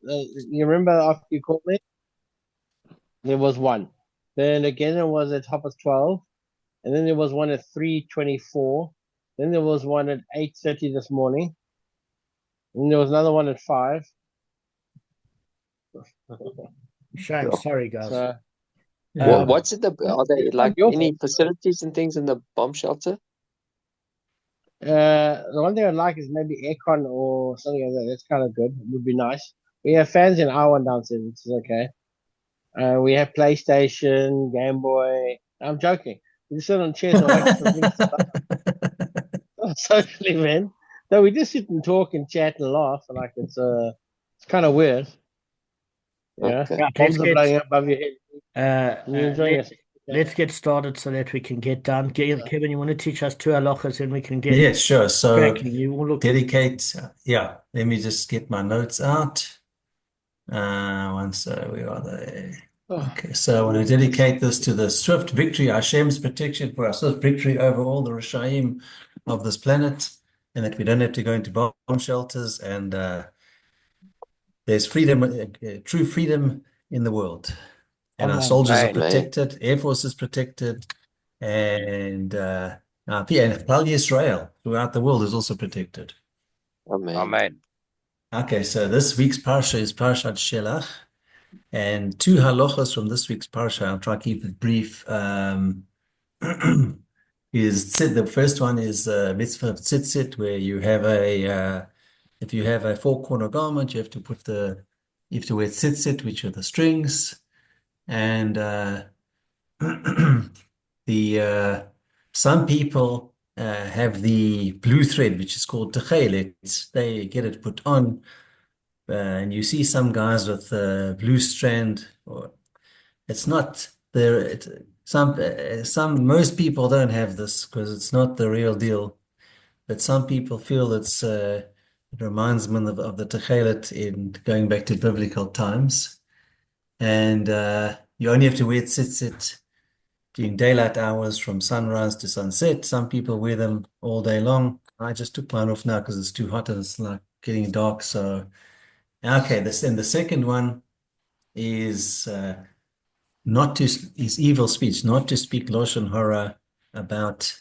You remember after you called me? There was one. Then again, it was at 12:30, and then there was one at 3:24. Then there was one at 8:30 this morning. And there was another one at 5. Shame. Sure. Sorry, guys. So, Yeah. Um, What's in the, are there it's not like your any fault. facilities and things in the bomb shelter? The one thing I'd like is maybe aircon or something like that. That's kind of good. It would be nice. We have fans in our one downstairs, which is okay. We have PlayStation, Game Boy. I'm joking. We just sit on chairs and watch the things socially, man. So we just sit and talk and chat and laugh. Like it's kind of weird. Yeah, Okay. right, bombs are blowing up above your head. uh, And you're uh, enjoying let, yourself. let's get started so that we can get done. Kevin, you want to teach us two halachas and we can get Yeah, sure. So cracking. You all look dedicate, yeah, let me just get my notes out. We are there. Oh, Okay, so I want to dedicate this to the swift victory, Hashem's protection for our swift victory over all the Rishaim of this planet, and that we don't have to go into bomb shelters, and there's freedom, true freedom in the world. And our amen. soldiers are Amen. protected, Air Force is protected, and Klal Yisrael throughout the world is also protected. Amen. Amen. Okay, so this week's parsha is Parshat Shelach, and two halachas from this week's parsha. I'll try to keep it brief. The first one is mitzvah of tzitzit, where you have if you have a four-corner garment, you have to wear tzitzit, which are the strings, and the some people have the blue thread, which is called techelet. They get it put on, and you see some guys with blue strand. Or it's not there. Most people don't have this because it's not the real deal. But some people feel it reminds them of the techelet in going back to biblical times, and you only have to wear tzitzit during daylight hours from sunrise to sunset. Some people wear them all day long. I just took mine off now because it's too hot and it's like getting dark. So, okay, then the second one is is evil speech, not to speak lashon hara about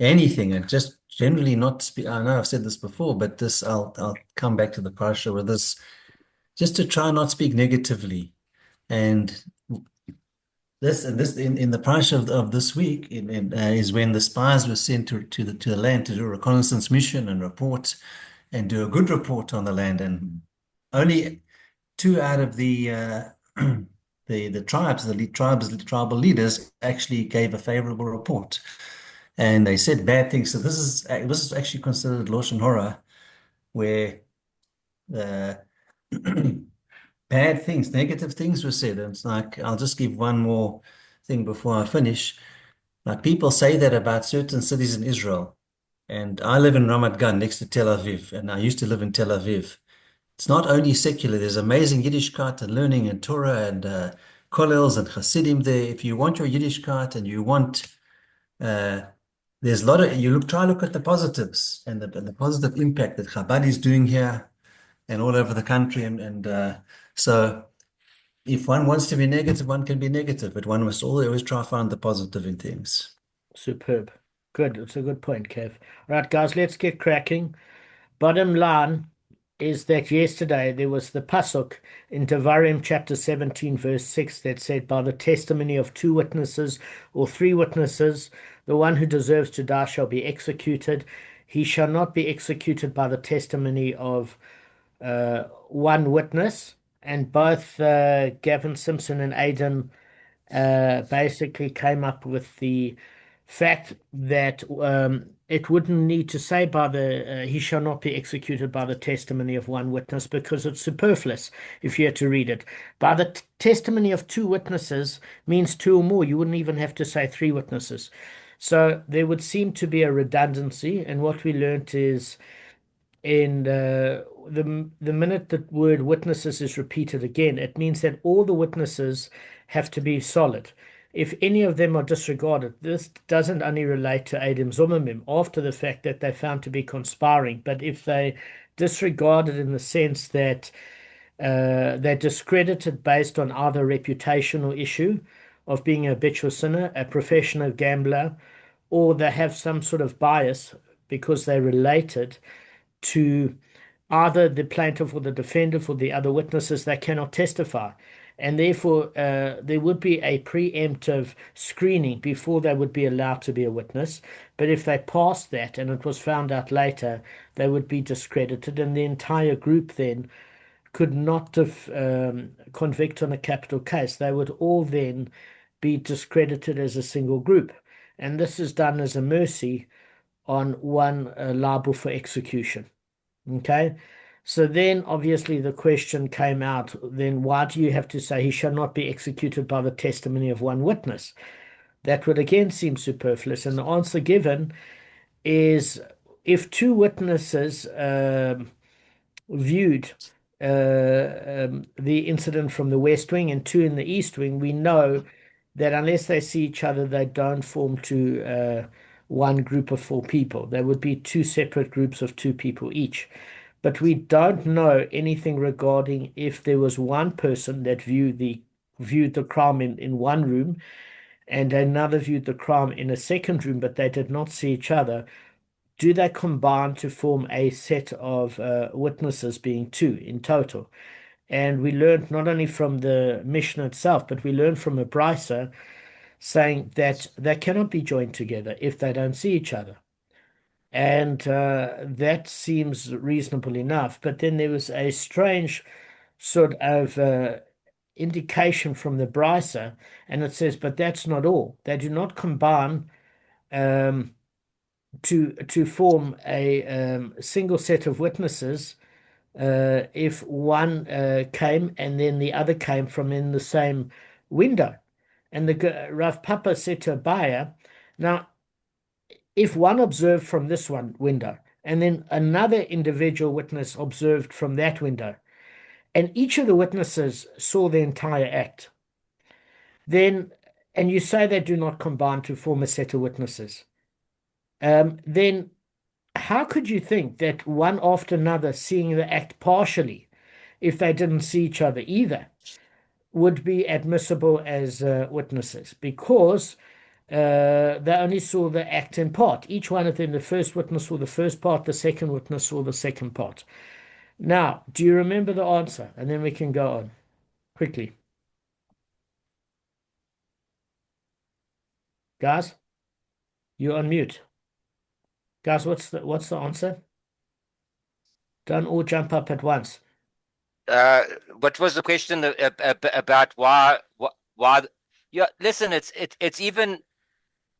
anything, and just generally not speak. I know I've said this before, but I'll come back to the parsha with this, just to try not speak negatively. And this in the parsha of this week is when the spies were sent to the land to do a reconnaissance mission and report and do a good report on the land, and only two out of the the tribal leaders actually gave a favorable report, and they said bad things. So this is actually considered lashon hara, where the bad things, negative things were said. And it's like, I'll just give one more thing before I finish. Like, people say that about certain cities in Israel. And I live in Ramat Gan next to Tel Aviv, and I used to live in Tel Aviv. It's not only secular, there's amazing Yiddishkeit and learning and Torah and kollels and Hasidim there. If you want your Yiddishkeit and you want, uh, there's a lot of, try to look at the positives and the positive impact that Chabad is doing here and all over the country. So if one wants to be negative, one can be negative, but one must always try to find the positive in things. Superb. Good. It's a good point, Kev. All right, guys, let's get cracking. Bottom line is that yesterday there was the pasuk in Devarim chapter 17, verse 6 that said, by the testimony of two witnesses or three witnesses, the one who deserves to die shall be executed. He shall not be executed by the testimony of one witness. And both Gavin Simpson and Aidan basically came up with the fact that it wouldn't need to say by the he shall not be executed by the testimony of one witness, because it's superfluous if you had to read it. By the testimony of two witnesses means two or more. You wouldn't even have to say three witnesses. So there would seem to be a redundancy, and what we learnt is in the minute the word witnesses is repeated again, it means that all the witnesses have to be solid. If any of them are disregarded, this doesn't only relate to Adam Zummerman after the fact that they found to be conspiring, but if they disregarded in the sense that they're discredited based on either reputational issue of being a habitual sinner, a professional gambler, or they have some sort of bias because they're related to either the plaintiff or the defendant or the other witnesses that cannot testify. And therefore, there would be a preemptive screening before they would be allowed to be a witness. But if they passed that and it was found out later, they would be discredited, and the entire group then could not convict on a capital case. They would all then be discredited as a single group. And this is done as a mercy on one liable for execution. Okay. So then obviously the question came out, then why do you have to say he shall not be executed by the testimony of one witness? That would again seem superfluous. And the answer given is if two witnesses viewed the incident from the West Wing and two in the East Wing, we know that unless they see each other, they don't form to one group of four people. There would be two separate groups of two people each. But we don't know anything regarding if there was one person that viewed the crime in one room and another viewed the crime in a second room, but they did not see each other. Do they combine to form a set of witnesses, being two in total? And we learned not only from the mission itself, but we learned from a brisa saying that they cannot be joined together if they don't see each other. And that seems reasonable enough. But then there was a strange sort of indication from the brisa, and it says, but that's not all. They do not combine to form a single set of witnesses if one came and then the other came from in the same window. And the Rav Papa said to Abaya, now, if one observed from this one window and then another individual witness observed from that window, and each of the witnesses saw the entire act, then, and you say they do not combine to form a set of witnesses, then how could you think that one after another seeing the act partially, if they didn't see each other either, would be admissible as witnesses? Because they only saw the act in part. Each one of them, the first witness saw the first part, the second witness saw the second part. Now, do you remember the answer? And then we can go on quickly. Guys, you're on mute. Guys, what's the answer? Don't all jump up at once. What was the question about why? Yeah, listen, it's even.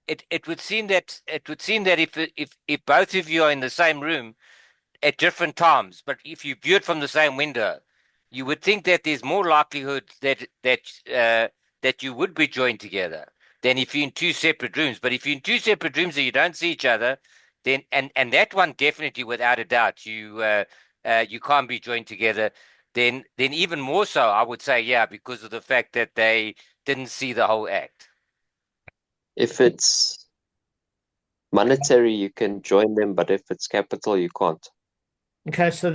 It would seem that if both of you are in the same room at different times, but if you view it from the same window, you would think that there's more likelihood that you would be joined together than if you're in two separate rooms. But if you're in two separate rooms and you don't see each other, then and that one definitely, without a doubt, you can't be joined together. Then even more so, I would say, yeah, because of the fact that they didn't see the whole act. If it's monetary, you can join them, but if it's capital, you can't. Okay, so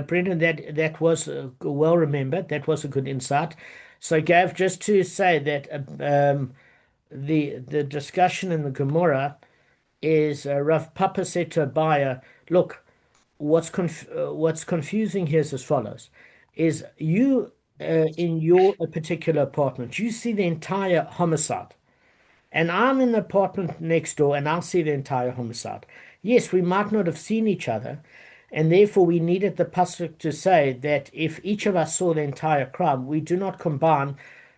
Brendan, that was well remembered. That was a good insight. So, Gav, just to say that the discussion in the Gemara is Rav Papa said to Abaya, look, what's confusing here is as follows: is you in your particular apartment, you see the entire homicide. And I'm in the apartment next door and I'll see the entire homicide. Yes, we might not have seen each other, and therefore we needed the pasuk to say that if each of us saw the entire crime, we do not combine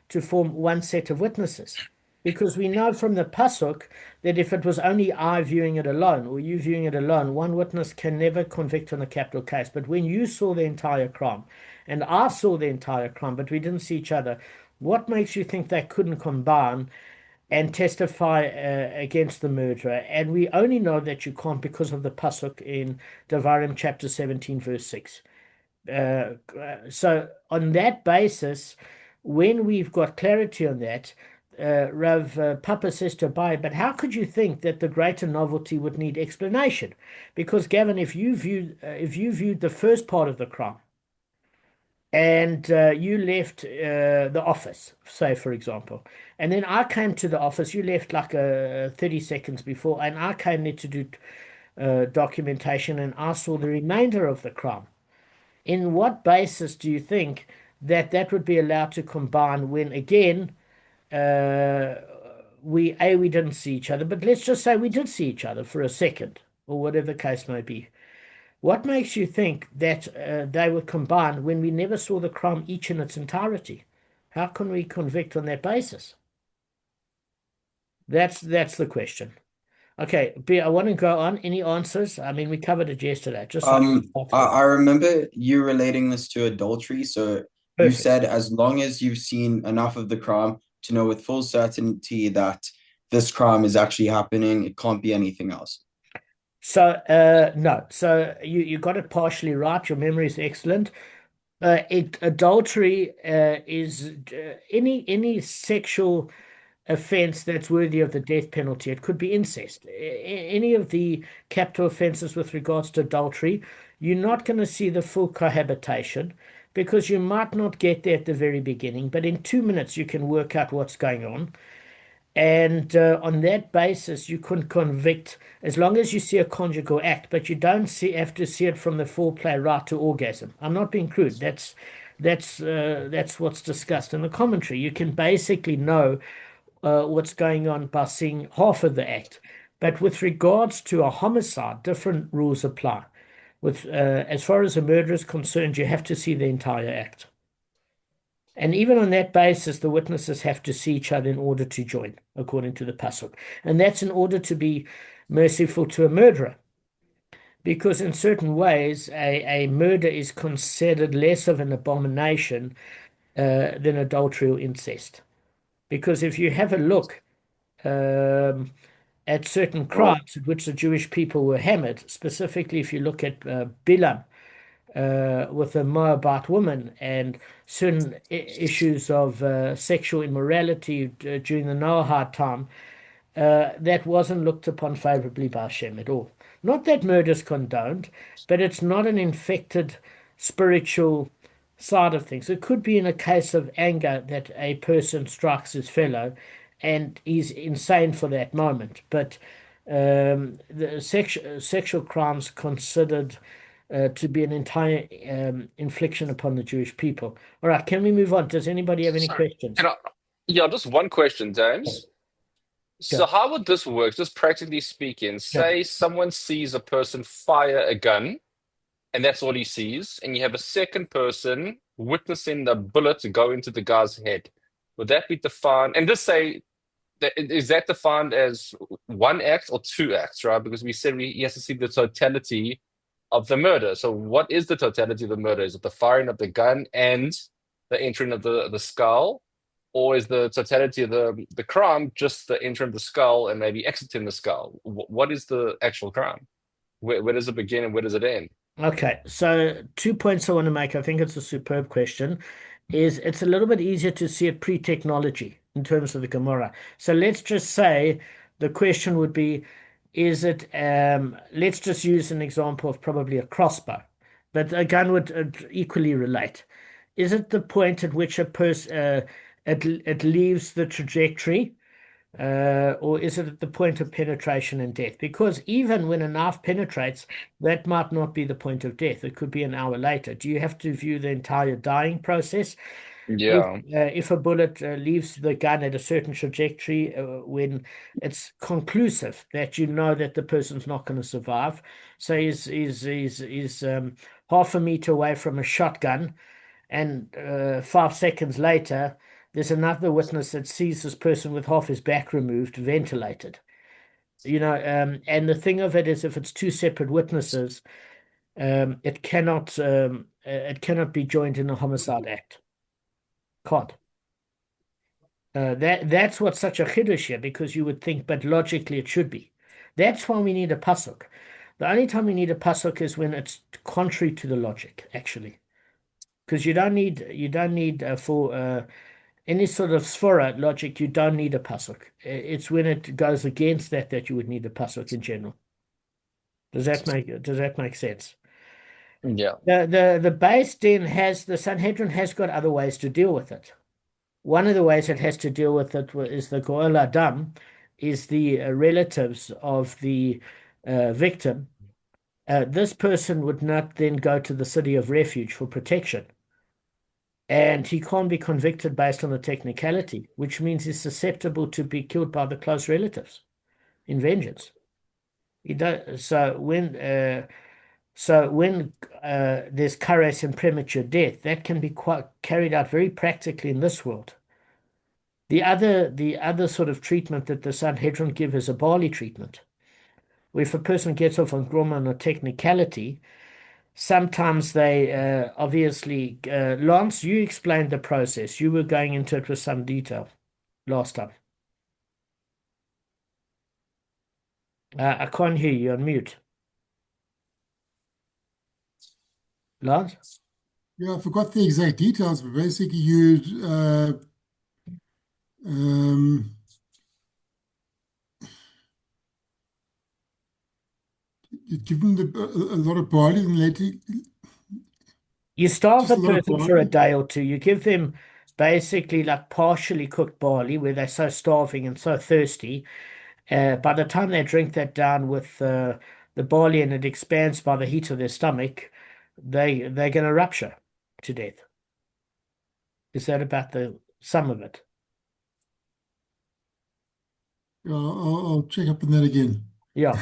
to form one set of witnesses. Because we know from the pasuk that if it was only I viewing it alone or you viewing it alone, one witness can never convict on a capital case. But when you saw the entire crime and I saw the entire crime, but we didn't see each other, what makes you think they couldn't combine and testify against the murderer? And we only know that you can't because of the pasuk in Devarim chapter 17 verse 6. So on that basis, when we've got clarity on that, Rav Papa says to Abai, but how could you think that the greater novelty would need explanation? Because Gavin, if you viewed the first part of the crime and you left the office, say for example, and then I came to the office. You left like 30 seconds before, and I came there to do documentation, and I saw the remainder of the crime. In what basis do you think that that would be allowed to combine when again uh, we didn't see each other, but let's just say we did see each other for a second or whatever the case may be. What makes you think that they would combine when we never saw the crime each in its entirety? How can we convict on that basis? That's the question. Okay, B, I want to go on. Any answers? I mean, we covered it yesterday. Just so I remember you relating this to adultery. So you perfect. said as long as you've seen enough of the crime to know with full certainty that this crime is actually happening, it can't be anything else. So no, so you got it partially right. Your memory is excellent. Adultery is any sexual offense that's worthy of the death penalty. It could be incest. Any of the capital offenses with regards to adultery, you're not going to see the full cohabitation because you might not get there at the very beginning, but in 2 minutes you can work out what's going on. And on that basis, you can convict as long as you see a conjugal act, but you don't have to see it from the foreplay right to orgasm. I'm not being crude. That's what's discussed in the commentary. You can basically know what's going on by seeing half of the act. But with regards to a homicide, different rules apply. With as far as a murder is concerned, you have to see the entire act. And even on that basis, the witnesses have to see each other in order to join, according to the pasuk. And that's in order to be merciful to a murderer. Because in certain ways, a murder is considered less of an abomination than adultery or incest. Because if you have a look at certain crimes at which the Jewish people were hammered, specifically if you look at Bilam, with a Moabite woman and certain issues of sexual immorality during the Noahide time, that wasn't looked upon favorably by Hashem at all. Not that murder's condoned, but it's not an infected spiritual side of things. It could be in a case of anger that a person strikes his fellow and he's insane for that moment. But the sexual crimes considered to be an entire infliction upon the Jewish people. All right, can we move on? Does anybody have any questions? Yeah, just one question, James. So how would this work, just practically speaking? Say someone sees a person fire a gun, and that's all he sees, and you have a second person witnessing the bullet go into the guy's head. Would that be defined? And just say, is that defined as one act or two acts, right? Because we said he has to see the totality of the murder. So what is the totality of the murder? Is it the firing of the gun and the entering of the skull? Or is the totality of the crime just the entering of the skull and maybe exiting the skull? What is the actual crime? Where does it begin and where does it end? Okay, so 2 points I want to make. I think it's a superb question. It's a little bit easier to see it pre-technology in terms of the Gemara. So let's just say the question would be, is it, let's just use an example of probably a crossbow, but a gun would equally relate. Is it the point at which a person it leaves the trajectory, or is it at the point of penetration and death? Because even when a knife penetrates, that might not be the point of death. It could be an hour later. Do you have to view the entire dying process? Yeah. If a bullet leaves the gun at a certain trajectory, when it's conclusive that you know that the person's not going to survive, so he's half a meter away from a shotgun, and 5 seconds later, there's another witness that sees this person with half his back removed, ventilated. And the thing of it is, if it's two separate witnesses, it cannot be joined in a homicide act. Can't. That's what's such a chiddush here, because you would think, but logically it should be. That's why we need a pasuk. The only time we need a pasuk is when it's contrary to the logic, actually, because you don't need for any sort of svara logic. You don't need a pasuk. It's when it goes against that you would need a pasuk in general. Does that make sense? Yeah. The base then has the Sanhedrin has got other ways to deal with it. One of the ways it has to deal with it is the Goel Adam, is the relatives of the victim. This person would not then go to the city of refuge for protection. And he can't be convicted based on a technicality, which means he's susceptible to be killed by the close relatives in vengeance. He does, so when there's kares and premature death, that can be quite carried out very practically in this world. The other sort of treatment that the Sanhedrin give is a Bali treatment, where if a person gets off on groma on a technicality, sometimes they obviously, Lance, you explained the process. You were going into it with some detail last time. I can't hear you, on mute. Lance? Yeah, I forgot the exact details, but basically you you give them a lot of barley and later You starve just the a lot of person for a barley. day or two. You give them basically like partially cooked barley where they're so starving and so thirsty. By the time they drink that down with the barley and it expands by the heat of their stomach, they're going to rupture to death. Is that about the sum of it? Yeah, I'll check up on that again. Yeah.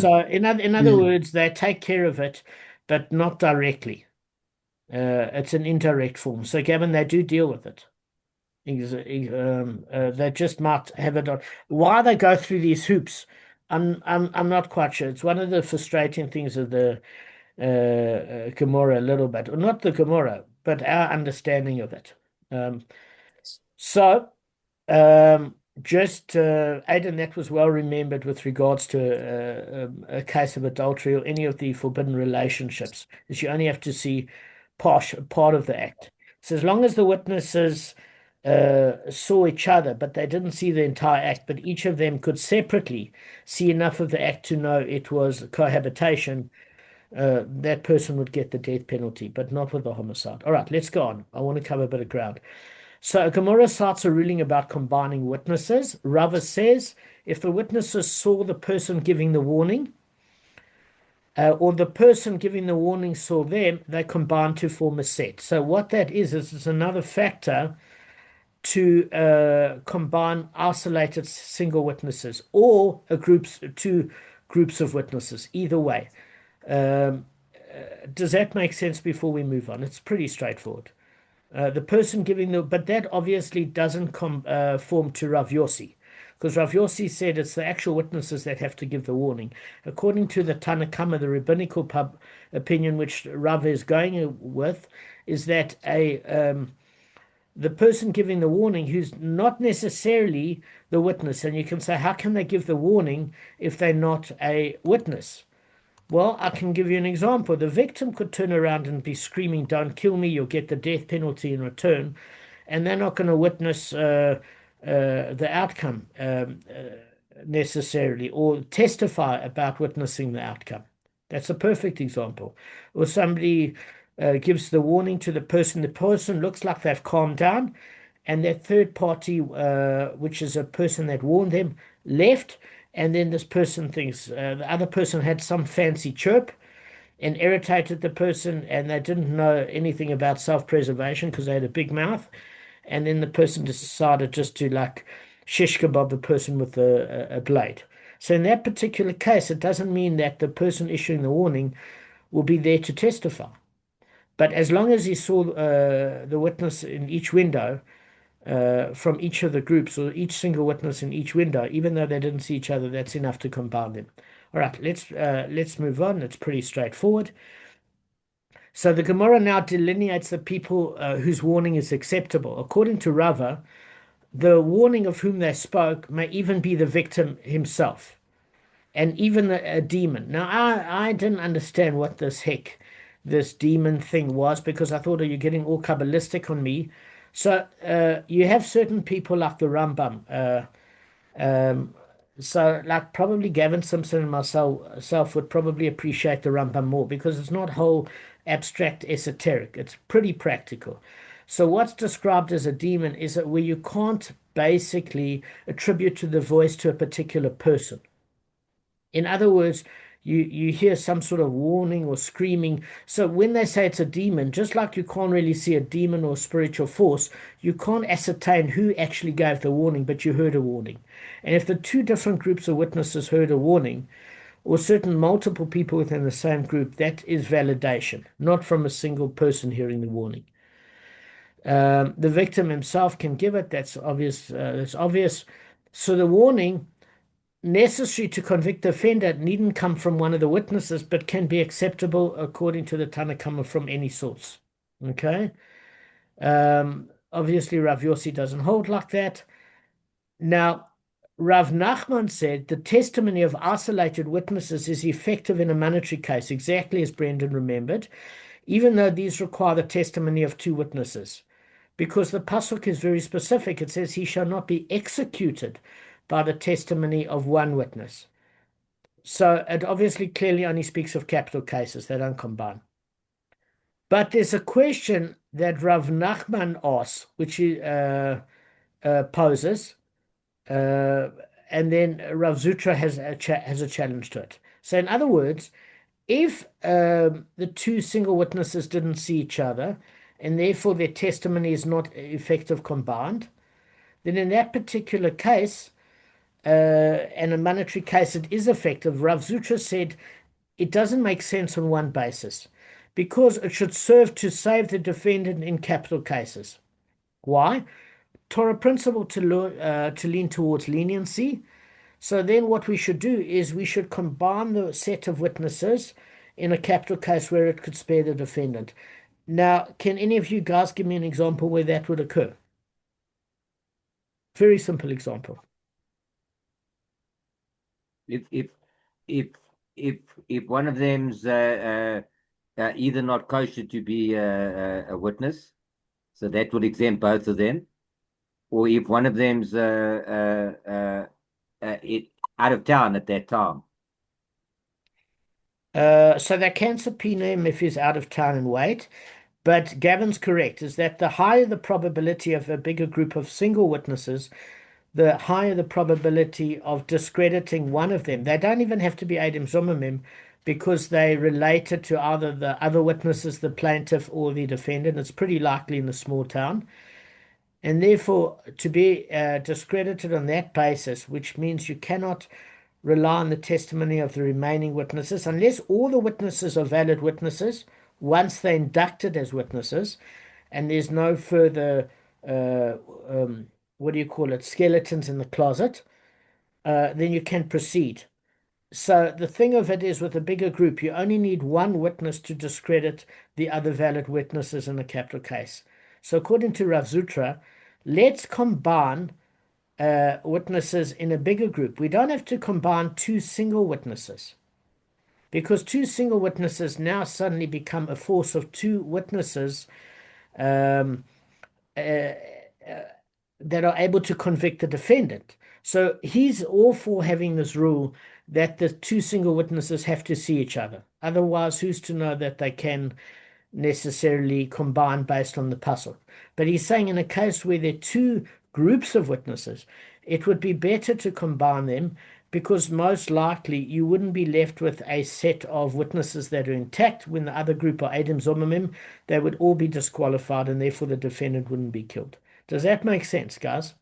So in other Yeah. words, they take care of it, but not directly. It's an indirect form. So Gavin, they do deal with it. They just might have it on. Why they go through these hoops, I'm not quite sure. It's one of the frustrating things of the Gomorrah a little bit, or not the Gomorrah, but our understanding of it. So just Aidan, that was well remembered with regards to a case of adultery or any of the forbidden relationships, is you only have to see part of the act. So as long as the witnesses saw each other, but they didn't see the entire act, but each of them could separately see enough of the act to know it was cohabitation, that person would get the death penalty, but not with the homicide. All right, let's go on. I want to cover a bit of ground. So Gomorrah cites a ruling about combining witnesses. Rava says if the witnesses saw the person giving the warning, or the person giving the warning saw them, they combine to form a set. So what that is it's another factor to combine isolated single witnesses or two groups of witnesses. Either way. Does that make sense before we move on? It's pretty straightforward. The person giving but that obviously doesn't conform to Rav Yossi, because Rav Yossi said it's the actual witnesses that have to give the warning. According to the Tanna Kamma, the rabbinical opinion, which Rav is going with, is that the person giving the warning, who's not necessarily the witness, and you can say, how can they give the warning if they're not a witness? Well, I can give you an example. The victim could turn around and be screaming, "Don't kill me, you'll get the death penalty in return." And they're not going to witness the outcome necessarily or testify about witnessing the outcome. That's a perfect example. Or somebody gives the warning to the person looks like they've calmed down, and that third party, which is a person that warned them, left. And then this person thinks the other person had some fancy chirp and irritated the person, and they didn't know anything about self-preservation because they had a big mouth. And then the person decided just to like shish kebab the person with a blade. So in that particular case, it doesn't mean that the person issuing the warning will be there to testify. But as long as he saw the witness in each window, from each of the groups or each single witness in each window, even though they didn't see each other, that's enough to combine them. All right, let's move on. It's pretty straightforward. So the Gemara now delineates the people whose warning is acceptable. According to Rava, the warning of whom they spoke may even be the victim himself, and even a demon. Now, I didn't understand what this demon thing was, because I thought, are you getting all Kabbalistic on me? So you have certain people like the Rambam. So like probably Gavin Simpson and myself would probably appreciate the Rambam more, because it's not whole abstract esoteric. It's pretty practical. So what's described as a demon is that where you can't basically attribute to the voice to a particular person. In other words, you hear some sort of warning or screaming. So when they say it's a demon, just like you can't really see a demon or spiritual force, you can't ascertain who actually gave the warning, but you heard a warning. And if the two different groups of witnesses heard a warning, or certain multiple people within the same group, that is validation, not from a single person hearing the warning. The victim himself can give it. That's obvious. That's obvious. So the warning necessary to convict the offender needn't come from one of the witnesses, but can be acceptable according to the Tanakhama from any source. Okay. Obviously, Rav Yossi doesn't hold like that. Now, Rav Nachman said the testimony of isolated witnesses is effective in a monetary case, exactly as Brendan remembered, even though these require the testimony of two witnesses. Because the pasuk is very specific. It says he shall not be executed by the testimony of one witness. So it obviously clearly only speaks of capital cases. They don't combine. But there's a question that Rav Nachman asks, which he poses, and then Rav Zutra has a challenge to it. So in other words, if the two single witnesses didn't see each other, and therefore their testimony is not effective combined, then in that particular case, and a monetary case, it is effective. Rav Zutra said it doesn't make sense on one basis, because it should serve to save the defendant in capital cases. Why? Torah principle to lean towards leniency. So then what we should do is we should combine the set of witnesses in a capital case where it could spare the defendant. Now, can any of you guys give me an example where that would occur? Very simple example. If one of them's either not kosher to be a witness, so that would exempt both of them, or if one of them's out of town at that time. So they can subpoena him if he's out of town and wait. But Gavin's correct, is that the higher the probability of a bigger group of single witnesses, the higher the probability of discrediting one of them. They don't even have to be Adam Zomamim, because they related to either the other witnesses, the plaintiff, or the defendant. It's pretty likely in a small town. And therefore, to be discredited on that basis, which means you cannot rely on the testimony of the remaining witnesses, unless all the witnesses are valid witnesses, once they're inducted as witnesses, and there's no further, skeletons in the closet, then you can proceed. So the thing of it is, with a bigger group, you only need one witness to discredit the other valid witnesses in a capital case. So according to Rav Zutra, let's combine witnesses in a bigger group. We don't have to combine two single witnesses, because two single witnesses now suddenly become a force of two witnesses that are able to convict the defendant. So he's all for having this rule that the two single witnesses have to see each other. Otherwise, who's to know that they can necessarily combine based on the puzzle? But he's saying in a case where there are two groups of witnesses, it would be better to combine them, because most likely you wouldn't be left with a set of witnesses that are intact when the other group are Adam Zomamim. They would all be disqualified, and therefore the defendant wouldn't be killed. Does that make sense, guys?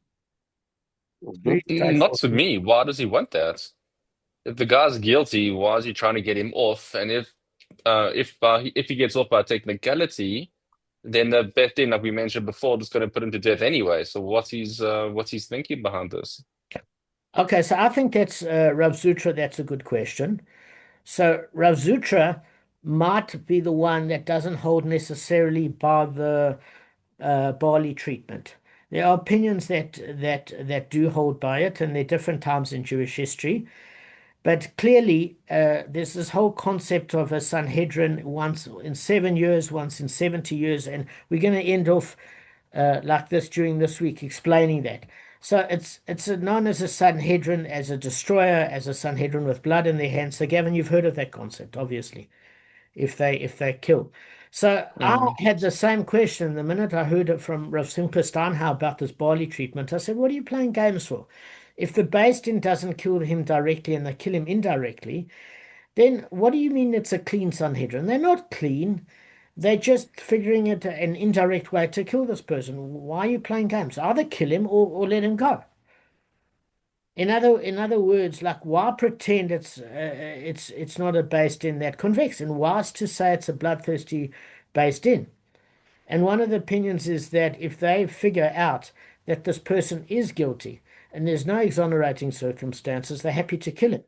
Not to me. Why does he want that? If the guy's guilty, why is he trying to get him off? And if he gets off by technicality, then the bet thing, like we mentioned before, is going to put him to death anyway. So what's his thinking behind this? Okay, so I think that's Rav Zutra. That's a good question. So Rav Zutra might be the one that doesn't hold necessarily by the barley treatment. There are opinions that do hold by it, and there are different times in Jewish history. But clearly, there's this whole concept of a Sanhedrin, once in 7 years, once in 70 years, and we're going to end off like this during this week, explaining that. So it's known as a Sanhedrin, as a destroyer, as a Sanhedrin with blood in their hands. So Gavin, you've heard of that concept, obviously. if they kill. So I had the same question the minute I heard it from Rav Simcha Steinhauer about this barley treatment. I said, what are you playing games for? If the Beis Din doesn't kill him directly and they kill him indirectly, then what do you mean it's a clean Sanhedrin? They're not clean. They're just figuring it an indirect way to kill this person. Why are you playing games? Either kill him or let him go. In other words, like, why pretend it's not a Beis Din that convicts, and why is to say it's a bloodthirsty Beis Din? And one of the opinions is that if they figure out that this person is guilty and there's no exonerating circumstances, they're happy to kill him,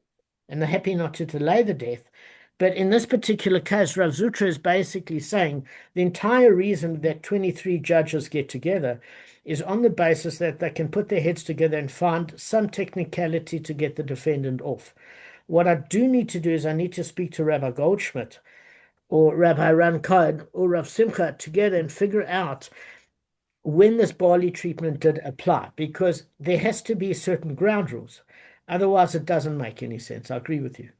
and they're happy not to delay the death. But in this particular case, Rav Zutra is basically saying the entire reason that 23 judges get together is on the basis that they can put their heads together and find some technicality to get the defendant off. What I do need to do is I need to speak to Rabbi Goldschmidt or Rabbi Ran Cohen or Rav Simcha together and figure out when this barley treatment did apply, because there has to be certain ground rules. Otherwise, it doesn't make any sense. I agree with you.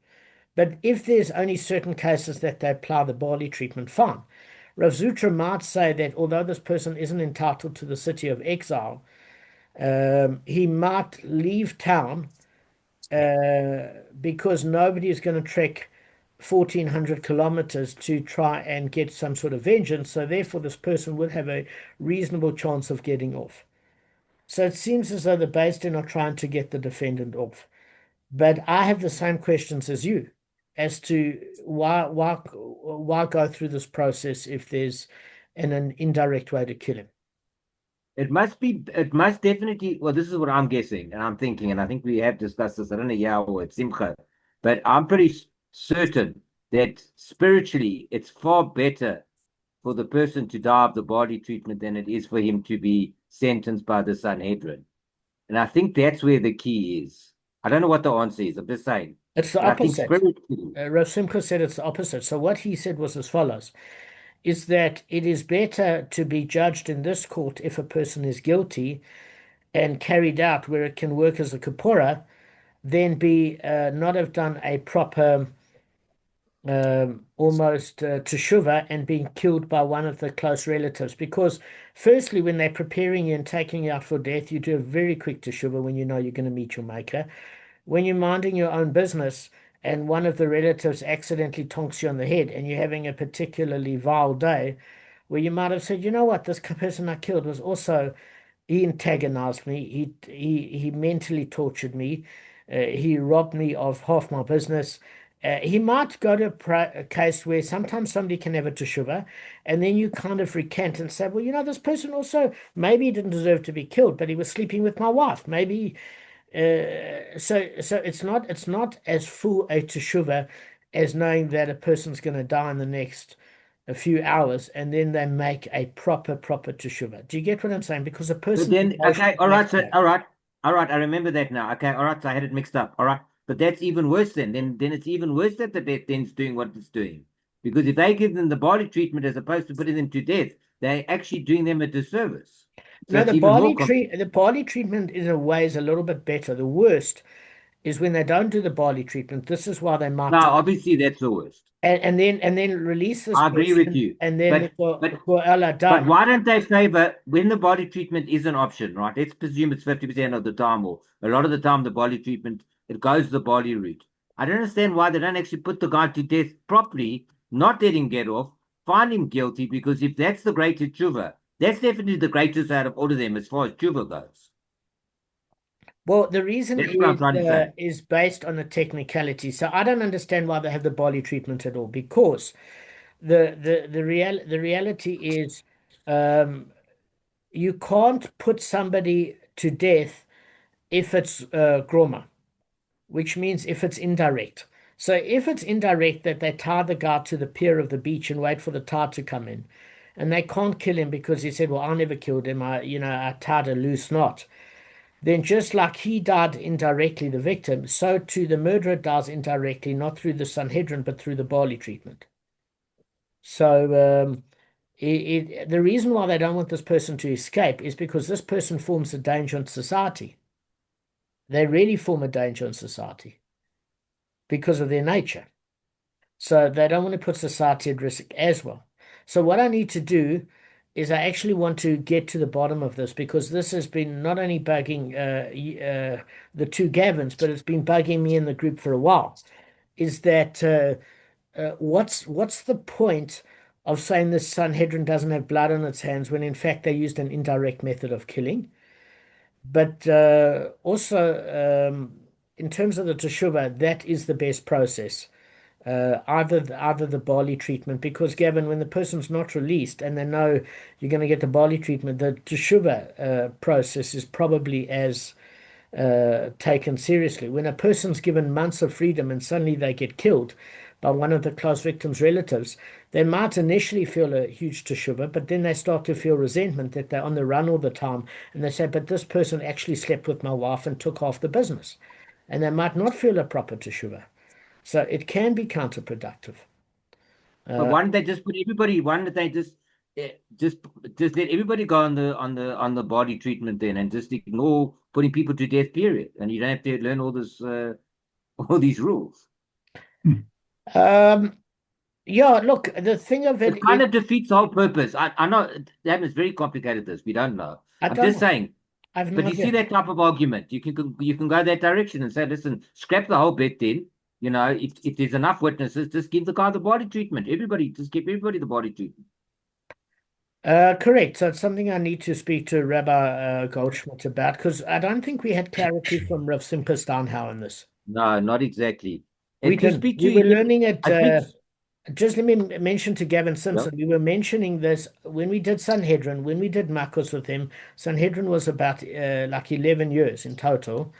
But if there's only certain cases that they apply the barley treatment, fine. Rav Zutra might say that although this person isn't entitled to the city of exile, he might leave town because nobody is going to trek 1,400 kilometers to try and get some sort of vengeance. So therefore, this person would have a reasonable chance of getting off. So it seems as though the Beis Din are trying to get the defendant off. But I have the same questions as you as to why go through this process if there's an indirect way to kill him. It must definitely, well, this is what I'm guessing and I'm thinking, and I think we have discussed this, I don't know, yeah, or at Simcha, but I'm pretty certain that spiritually it's far better for the person to die of the body treatment than it is for him to be sentenced by the Sanhedrin. And I think that's where the key is. I don't know what the answer is. I'm just saying. It's the But I think opposite. spiritually, Rav Simcha said it's the opposite. So what he said was as follows, is that it is better to be judged in this court if a person is guilty and carried out where it can work as a kapora than be not have done a proper almost teshuva and being killed by one of the close relatives. Because firstly, when they're preparing you and taking you out for death, you do a very quick teshuva when you know you're going to meet your maker. When you're minding your own business and one of the relatives accidentally tonks you on the head and you're having a particularly vile day where you might have said, you know what, this person I killed was also, he antagonized me, he mentally tortured me, he robbed me of half my business. He might go to a case where sometimes somebody can have a teshuva, and then you kind of recant and say, well, you know, this person also, maybe he didn't deserve to be killed, but he was sleeping with my wife. Maybe so it's not as full a teshuva as knowing that a person's going to die in the next a few hours, and then they make a proper teshuva. Do you get what I'm saying? Because a but person then, okay, all right, so, all right, I remember that now. Okay, all right, so I had it mixed up. All right, but that's even worse then. Then it's even worse that the death then's doing what it's doing. Because if they give them the body treatment as opposed to putting them to death, they're actually doing them a disservice. So No, it's even more the barley treatment in a way is a little bit better. The worst is when they don't do the barley treatment. This is why they might now, obviously, that's the worst. and then release this I agree with person, you. and then But Allah But done. why don't they favor when the body treatment is an option, right? Let's presume it's 50% of the time, or a lot of the time, the body treatment, it goes the body route. I don't understand why they don't actually put the guy to death properly, not let him get off, find him guilty, because if that's the greatest tshuva, that's definitely the greatest out of all of them as far as tshuva goes. Well, the reason That's what I'm trying to say. is based on a technicality. So I don't understand why they have the barley treatment at all, because the reality is you can't put somebody to death if it's groma, which means if it's indirect. So if it's indirect, that they tie the guy to the pier of the beach and wait for the tide to come in, and they can't kill him because he said, well, I never killed him, I tied a loose knot. Then just like he died indirectly, the victim, so too the murderer dies indirectly, not through the Sanhedrin, but through the barley treatment. So the reason why they don't want this person to escape is because this person forms a danger in society. They really form a danger in society because of their nature. So they don't want to put society at risk as well. So what I need to do is I actually want to get to the bottom of this, because this has been not only bugging the two Gavins, but it's been bugging me in the group for a while. Is that what's the point of saying the Sanhedrin doesn't have blood on its hands when in fact they used an indirect method of killing? But also, in terms of the teshuvah, that is the best process. Either the barley treatment, because Gavin, when the person's not released and they know you're going to get the barley treatment, the teshuvah process is probably as taken seriously. When a person's given months of freedom and suddenly they get killed by one of the close victim's relatives, they might initially feel a huge teshuvah, but then they start to feel resentment that they're on the run all the time, and they say, but this person actually slept with my wife and took half the business. And they might not feel a proper teshuvah. So it can be counterproductive. But why don't they just put everybody? Why don't they just let everybody go on the body treatment then, and just ignore putting people to death? Period. And you don't have to learn all this all these rules. Yeah, look, the thing of it kind of defeats the whole purpose. I know that is very complicated. This we don't know. I'm just saying. I've no But you idea. see that type of argument, you can go that direction and say, listen, scrap the whole bit then. You know, if there's enough witnesses, just give the guy the body treatment. Just give everybody the body treatment. Correct. So it's something I need to speak to Rabbi Goldschmidt about, because I don't think we had clarity from Rav Simcha Steinhauer on this. No, not exactly. We didn't. We were learning it. Just let me mention to Gavin Simpson, we were mentioning this when we did Sanhedrin, when we did Makkos with him. Sanhedrin was about like 11 years in total,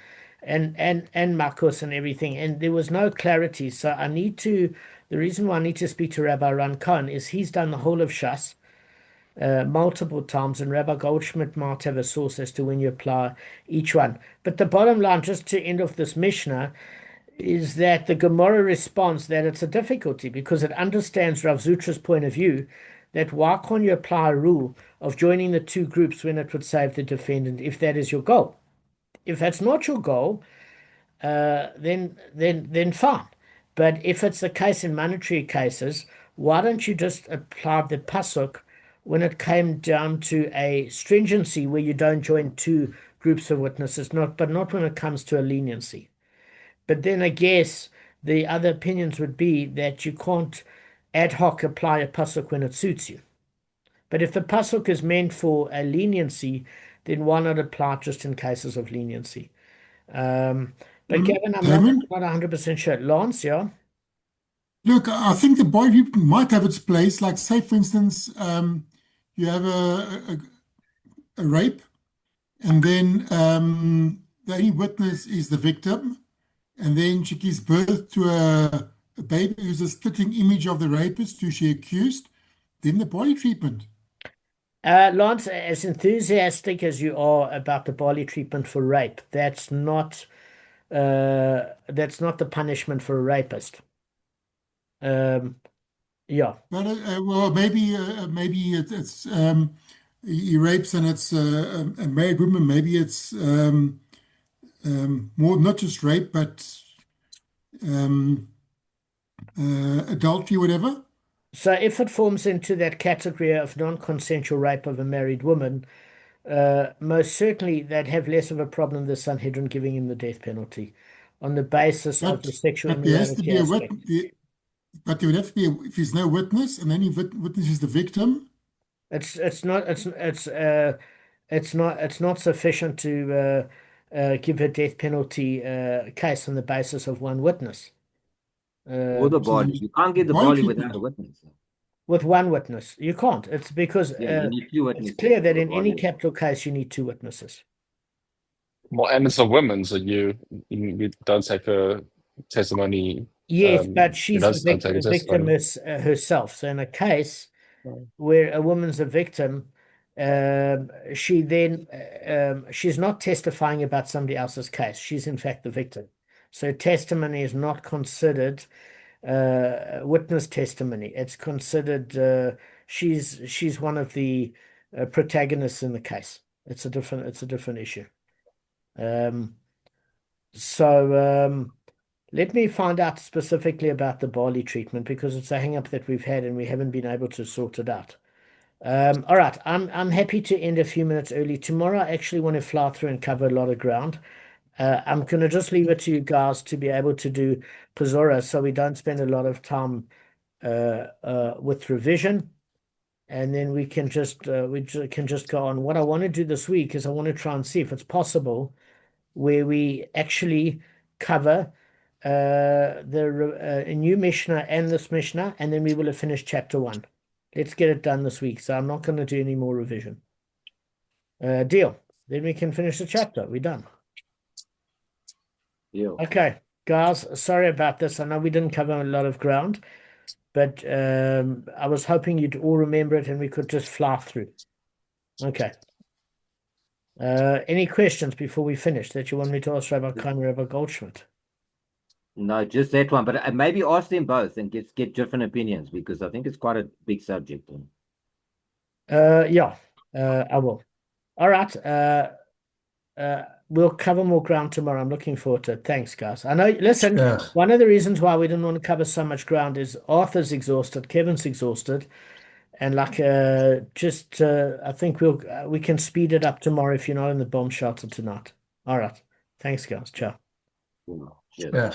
and Makkos and everything, and there was no clarity. So I need to. The reason why I need to speak to Rabbi Ran Cohen is he's done the whole of Shas multiple times, and Rabbi Goldschmidt might have a source as to when you apply each one. But the bottom line, just to end off this Mishnah, is that the Gemara responds that it's a difficulty because it understands Rav Zutra's point of view, that why can't you apply a rule of joining the two groups when it would save the defendant if that is your goal? If that's not your goal, then fine. But if it's the case in monetary cases, why don't you just apply the pasuk when it came down to a stringency where you don't join two groups of witnesses, but not when it comes to a leniency? But then I guess the other opinions would be that you can't ad hoc apply a pasuk when it suits you. But if the pasuk is meant for a leniency, then why not apply it just in cases of leniency? But Gavin, I'm Damon? not 100% sure. Lance, yeah? Look, I think the body might have its place. Like, say, for instance, you have a rape, and then the only witness is the victim, and then she gives birth to a baby who's a splitting image of the rapist who she accused, then the body treatment. Lance, as enthusiastic as you are about the body treatment for rape, that's not the punishment for a rapist. Yeah. But well, maybe it's he rapes and it's a married woman. Maybe it's more not just rape, but adultery, whatever. So if it forms into that category of non-consensual rape of a married woman, most certainly they'd have less of a problem than Sanhedrin giving him the death penalty on the basis of the sexual immorality aspect. But there would have to be if there's no witness, and then he witnesses the victim. It's not sufficient to give a death penalty case on the basis of one witness. Or the body. You can't get the body without a witness. With one witness, you can't. It's because you need two witnesses. It's clear that in any capital case you need two witnesses. Well, and it's a woman, so you don't take her testimony. Yes, but she's the victim herself. So in a case where a woman's a victim, she's not testifying about somebody else's case. She's in fact the victim. So testimony is not considered witness testimony. It's considered she's one of the protagonists in the case. It's a different issue. let me find out specifically about the barley treatment because it's a hang-up that we've had and we haven't been able to sort it out. All right, I'm happy to end a few minutes early. Tomorrow I actually want to fly through and cover a lot of ground. I'm going to just leave it to you guys to be able to do Pazora so we don't spend a lot of time with revision. And then we can just go on. What I want to do this week is I want to try and see if it's possible where we actually cover the new Mishnah and this Mishnah, and then we will have finished chapter 1. Let's get it done this week. So I'm not going to do any more revision. Deal. Then we can finish the chapter. We're done. Deal. Okay, guys, sorry about this. I know we didn't cover a lot of ground, but I was hoping you'd all remember it and we could just fly through. Okay. Any questions before we finish that you want me to ask Rabbi Cohen or Rabbi Goldschmidt? No, just that one. But maybe ask them both and get different opinions because I think it's quite a big subject. Yeah, I will. All right. We'll cover more ground tomorrow. I'm looking forward to it. Thanks, guys. I know, listen, one of the reasons why we didn't want to cover so much ground is Arthur's exhausted, Kevin's exhausted, and like I think we can speed it up tomorrow if you're not in the bomb shelter tonight. All right. Thanks, guys. Ciao. Cheers. Yeah.